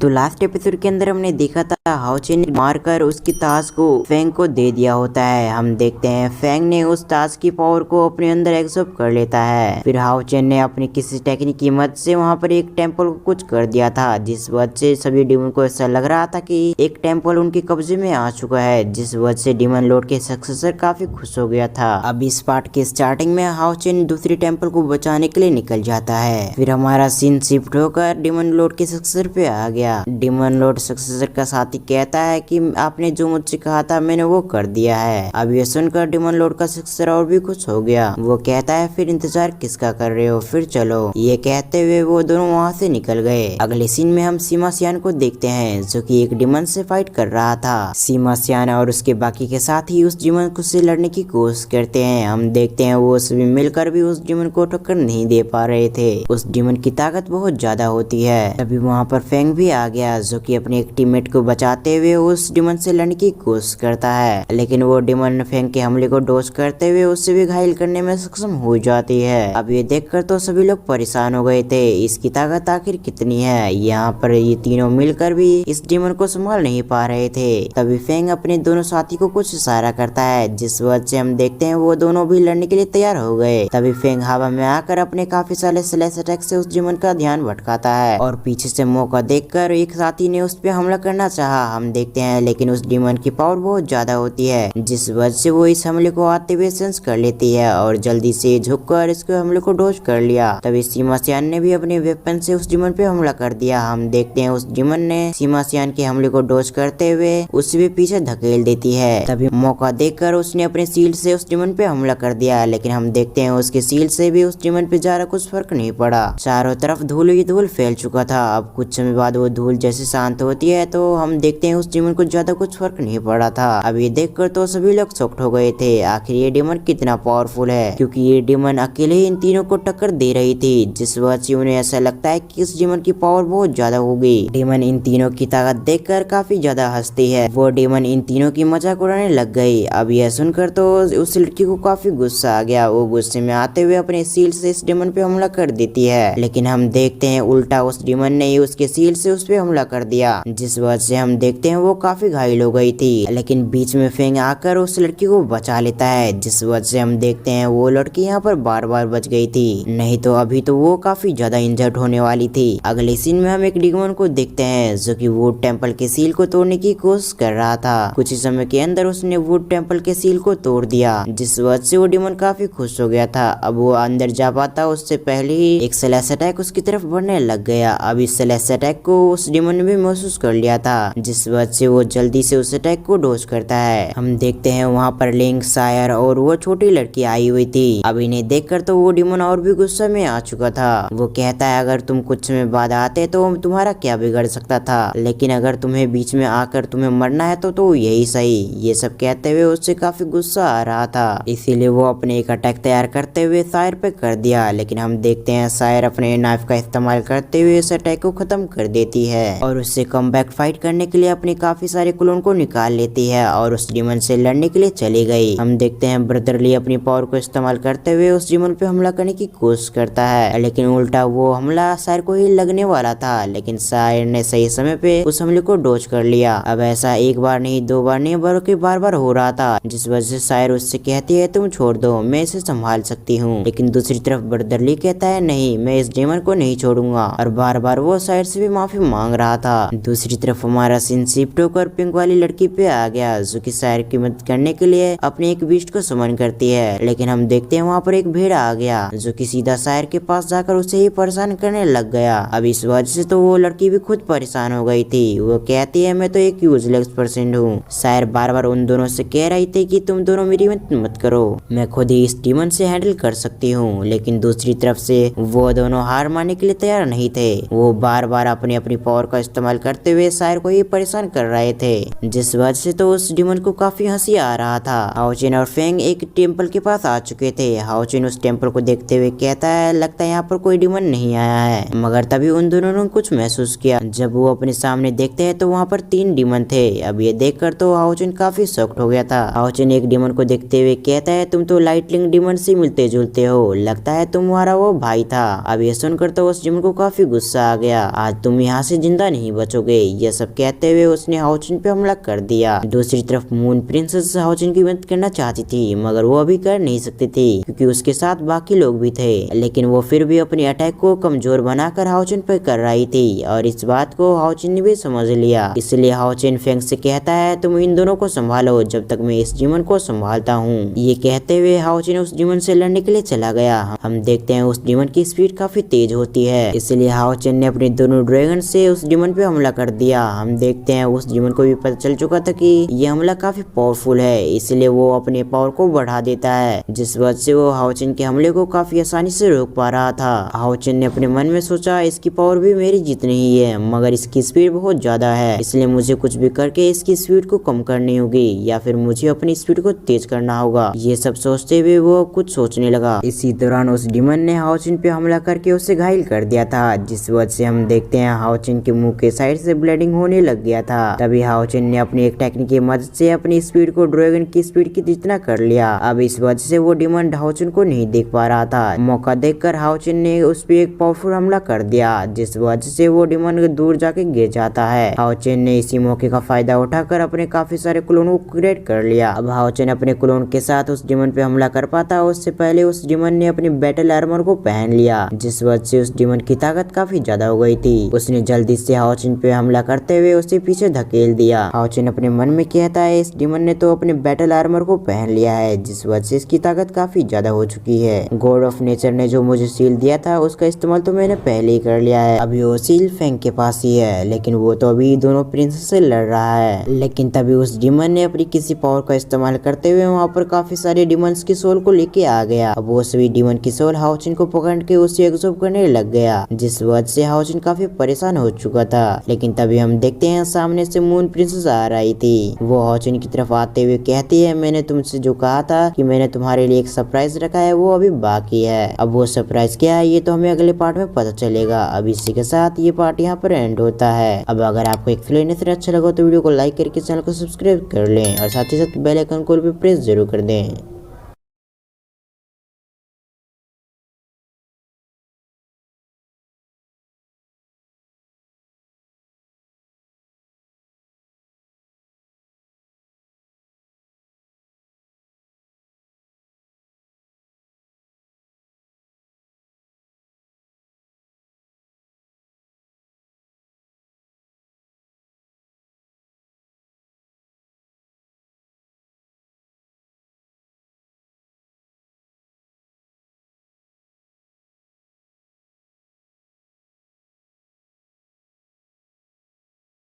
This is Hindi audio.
तो लास्ट एपिसोड के अंदर हमने देखा था हाओचेन ने मारकर उसकी ताश को फेंग को दे दिया होता है। हम देखते हैं फेंग ने उस ताश की पावर को अपने अंदर एब्सॉर्ब कर लेता है। फिर हाओचेन ने अपनी किसी टेक्निक की मदद से वहां पर एक टेम्पल को कुछ कर दिया था, जिस वजह से सभी डीमन को ऐसा लग रहा था कि एक टेम्पल उनके कब्जे में आ चुका है, जिस वजह से डीमन लॉर्ड के सक्सेसर काफी खुश हो गया था। अब इस पार्ट के स्टार्टिंग में हाओचेन दूसरी टेम्पल को बचाने के लिए निकल जाता है। फिर हमारा सीन शिफ्ट होकर डीमन लॉर्ड के सक्सेसर पे आ गया। डीमन लॉर्ड सक्सेसर का साथी कहता है कि आपने जो मुझसे कहा था मैंने वो कर दिया है। अब ये सुनकर डीमन लॉर्ड का सक्सेसर और भी खुश हो गया। वो कहता है फिर इंतजार किसका कर रहे हो, फिर चलो। ये कहते हुए वो दोनों वहाँ से निकल गए। अगले सीन में हम सीमा सियान को देखते हैं जो कि एक डीमन से फाइट कर रहा था। सीमा सियान और उसके बाकी के साथी उस डीमन को से लड़ने की कोशिश करते हैं। हम देखते हैं वो सभी मिलकर भी उस डीमन को टक्कर नहीं दे पा रहे थे। उस डीमन की ताकत बहुत ज्यादा होती है। तभी वहाँ पर फेंग भी आ गया जो कि अपने एक टीममेट को बचाते हुए उस डीमन से लड़ने की कोशिश करता है, लेकिन वो डीमन फेंग के हमले को डॉज करते हुए उससे भी घायल करने में सक्षम हो जाती है। अब ये देखकर तो सभी लोग परेशान हो गए थे, इसकी ताकत आखिर कितनी है। यहाँ पर ये तीनों मिलकर भी इस डीमन को संभाल नहीं पा रहे थे। तभी फेंग अपने दोनों साथी को कुछ इशारा करता है, जिस वजह से हम देखते हैं वो दोनों भी लड़ने के लिए तैयार हो गए। तभी फेंग हवा में आकर अपने काफी सारे स्लैश अटैक से उस डीमन का ध्यान भटकाता है और पीछे से मौका देखकर एक साथी ने उस पे हमला करना चाहा। हम देखते हैं लेकिन उस डीमन की पावर बहुत ज्यादा होती है, जिस वजह से वो इस हमले को आते हुए सेंस कर लेती है और जल्दी से झुककर इसके हमले को डॉज कर लिया। तभी सीमा सियान ने भी अपने वेपन से उस डीमन पे हमला कर दिया। हम देखते हैं उस डीमन ने सीमा सियान के हमले को डॉज करते हुए उसे भी पीछे धकेल देती है। तभी मौका देखकर उसने अपने शील्ड से उस डीमन पे हमला कर दिया, लेकिन हम देखते हैं उसके शील्ड से भी उस डीमन पे ज्यादा कुछ फर्क नहीं पड़ा। चारों तरफ धूल ही धूल फैल चुका था। अब कुछ समय बाद वो धूल जैसे शांत होती है तो हम देखते हैं उस डीमन को ज्यादा कुछ फर्क नहीं पड़ा था। अब ये देखकर तो सभी लोग शॉक्ड हो गए थे, आखिर ये डीमन कितना पावरफुल है, क्योंकि ये डीमन अकेले ही इन तीनों को टक्कर दे रही थी, जिस वजह से उन्हें ऐसा लगता है कि इस डीमन की पावर बहुत ज्यादा होगी। डीमन इन तीनों की ताकत देखकर काफी ज्यादा हंसती है। वो डीमन इन तीनों की मजाक उड़ाने लग गई। अब यह सुनकर तो उस लड़की को काफी गुस्सा आ गया। वो गुस्से में आते हुए अपने शील्ड से इस डीमन पे हमला कर देती है, लेकिन हम देखते हैं उल्टा उस डीमन ने ही उसके शील्ड से उस पे हमला कर दिया, जिस वजह से हम देखते हैं वो काफी घायल हो गई थी। लेकिन बीच में फेंग आकर उस लड़की को बचा लेता है, जिस वजह से हम देखते हैं वो लड़की यहाँ पर बार बार बच गई थी, नहीं तो अभी तो वो काफी ज्यादा इंजर्ड होने वाली थी। अगले सीन में हम एक डीमन को देखते हैं जो कि वुड टेम्पल के सील को तोड़ने की कोशिश कर रहा था। कुछ ही समय के अंदर उसने वुड टेम्पल के सील को तोड़ दिया, जिस वजह से वो डीमन काफी खुश हो गया था। अब वो अंदर जा पाता उससे पहले ही एक स्लैश अटैक उसकी तरफ बढ़ने लग गया। अब इस स्लैश अटैक को उस डीमन ने भी महसूस कर लिया था, जिस वजह से वो जल्दी से उस अटैक को डॉज करता है। हम देखते हैं वहाँ पर लिंक, सायर और वो छोटी लड़की आई हुई थी। अब इन्हें देखकर तो वो डीमन और भी गुस्से में आ चुका था। वो कहता है अगर तुम कुछ समय बाद आते तो तुम्हारा क्या बिगड़ सकता था, लेकिन अगर तुम्हें बीच में आकर तुम्हें मरना है तो यही सही। ये सब कहते हुए उससे काफी गुस्सा आ रहा था, इसीलिए वो अपने एक अटैक तैयार करते हुए सायर पे कर दिया। लेकिन हम देखते हैं सायर अपने नाइफ का इस्तेमाल करते हुए इस अटैक को खत्म कर देती है और उससे कमबैक फाइट करने के लिए अपने काफी सारे क्लोन को निकाल लेती है और उस डीमन से लड़ने के लिए चली गई। हम देखते हैं ब्रदरली अपनी पावर को इस्तेमाल करते हुए उस डीमन पे हमला करने की कोशिश करता है, लेकिन उल्टा वो हमला सायर को ही लगने वाला था, लेकिन सायर ने सही समय पे उस हमले को डॉज कर लिया। अब ऐसा एक बार नहीं, दो बार नहीं, बल्कि बार बार हो रहा था, जिस वजह से सायर उससे कहती है तुम छोड़ दो, मैं इसे संभाल सकती हूँ। लेकिन दूसरी तरफ ब्रदरली कहता है नहीं, मैं इस डीमन को नहीं छोड़ूंगा, और बार बार वो सायर से भी माफी मांग रहा था। दूसरी तरफ हमारा सीन शिफ्ट होकर पिंक वाली लड़की पे आ गया जो कि सायर की मदद करने के लिए अपने एक बीस्ट को समन करती है, लेकिन हम देखते हैं वहाँ पर एक भेड़ आ गया जो कि सीधा सायर के पास जाकर उसे ही परेशान करने लग गया। अब इस वजह से तो वो लड़की भी खुद परेशान हो गई थी। वो कहती है मैं तो एक यूजलेस पर्सन हूँ। सायर बार बार उन दोनों से कह रही थी कि तुम दोनों मेरी मदद मत करो, मैं खुद ही इस डीमन से हैंडल कर सकती हूँ। लेकिन दूसरी तरफ से वो दोनों हार मानने के लिए तैयार नहीं थे। वो बार बार अपनी अपनी पावर का इस्तेमाल करते हुए सायर को ही परेशान कर रहे थे, जिस वजह से तो उस डीमन को काफी हंसी आ रहा था। हाओचेन और फेंग एक टेम्पल के पास आ चुके थे। हाओचेन उस टेम्पल को देखते हुए कहता है लगता है यहाँ पर कोई डीमन नहीं आया है, मगर तभी उन दोनों ने कुछ महसूस किया। जब वो अपने सामने देखते हैं तो वहाँ पर 3 डीमन थे। अब ये देखकर तो हाओचेन काफी शॉक्ड हो गया था। हाओचेन एक डीमन को देखते हुए कहता है तुम तो लाइटनिंग डीमन से मिलते जुलते हो, लगता है तुम्हारा वो भाई था। अब ये सुनकर तो उस डीमन को काफी गुस्सा आ गया, आज तुम यहाँ से जिंदा नहीं बचोगे। यह सब कहते हुए उसने हाओचुन पे हमला कर दिया। दूसरी तरफ मून प्रिंसेस हाओचुन की मदद करना चाहती थी, मगर वो अभी कर नहीं सकती थी क्योंकि उसके साथ बाकी लोग भी थे। लेकिन वो फिर भी अपने अटैक को कमजोर बनाकर हाओचुन पे कर रही थी और इस बात को हाओचुन ने भी समझ लिया। इसलिए हाओचुन फेंग से कहता है, तुम इन दोनों को संभालो जब तक मैं इस जीवन को संभालता हूँ। ये कहते हुए हाओचुन उस जीवन से लड़ने के लिए चला गया। हम देखते हैं उस जीवन की स्पीड काफी तेज होती है, इसलिए हाओचुन ने अपने दोनों ड्रैगन से उस जीवन पे हमला कर दिया। हम देखते हैं उस जीवन को भी पता चल चुका था कि ये हमला काफी पावरफुल है, इसलिए वो अपने पावर को बढ़ा देता है, जिस वजह से वो हाओचुन के हमले को काफी आसानी से रोक पा रहा था। हाओचुन ने अपने मन में सोचा, इसकी पावर भी मेरी जितनी ही है, मगर इसकी स्पीड बहुत ज्यादा है, इसलिए मुझे कुछ भी करके इसकी स्पीड को कम करनी होगी या फिर मुझे अपनी स्पीड को तेज करना होगा। ये सब सोचते हुए वो कुछ सोचने लगा। इसी दौरान उस डिमन ने हाओचुन पे हमला करके उसे घायल कर दिया था, जिस वजह से हम देखते हैं हाओचुन के मुंह के साइड से ब्लीडिंग होने लग गया था। तभी हाओचुन ने अपनी एक टेक्निक की मदद से अपनी स्पीड को ड्रैगन की स्पीड की जितना कर लिया। अब इस वजह से वो डिमन हाओचुन को नहीं देख पा रहा था। मौका देखकर हाओचुन ने उस पे एक पावरफुल हमला कर दिया, जिस वजह से वो डिमन दूर जाके गिर जाता है। हाओचुन ने इसी मौके का फायदा उठाकर अपने काफी सारे क्लोन को क्रिएट कर लिया। अब हाओचुन अपने क्लोन के साथ उस डिमन पे हमला कर पाता, उससे पहले उस डिमन ने अपनी बैटल आर्मर को पहन लिया, जिस वजह से उस डिमन की ताकत काफी ज्यादा हो गई थी। उसने जल्दी से हाओचुन पे हमला करते हुए उसे पीछे धकेल दिया। हाओचुन अपने मन में कहता है, इस डिमन ने तो अपने बैटल आर्मर को पहन लिया है, जिस वजह से इसकी ताकत काफी ज्यादा हो चुकी है। गॉड ऑफ नेचर ने जो मुझे सील दिया था उसका इस्तेमाल तो मैंने पहले ही कर लिया है, अभी वो सील फेंग के पास ही है, लेकिन वो तो अभी दोनों प्रिंसेस से लड़ रहा है। लेकिन तभी उस डिमन ने अपनी किसी पावर का इस्तेमाल करते हुए वहाँ पर काफी सारे डिमंस की सोल को लेके आ गया। अब वो सभी डिमन की सोल हाओचुन को पकड़ के उसे एब्जॉर्ब करने लग गया, जिस वजह से हाओचुन काफी परेशान हो चुका था। लेकिन तभी हम देखते हैं सामने से मून प्रिंसेस आ रही थी। वो हाओचुन की तरफ आते हुए कहती है, मैंने तुमसे जो कहा था कि मैंने तुम्हारे लिए एक सरप्राइज रखा है वो अभी बाकी है। अब वो सरप्राइज क्या है ये तो हमें अगले पार्ट में पता चलेगा। अब इसी के साथ ये पार्ट यहाँ पर एंड होता है। अब अगर आपको एक्सप्लेनेशन अच्छा लगा तो वीडियो को लाइक करके चैनल को सब्सक्राइब कर लें और साथ ही साथ बेल आइकन को भी प्रेस जरूर कर दें।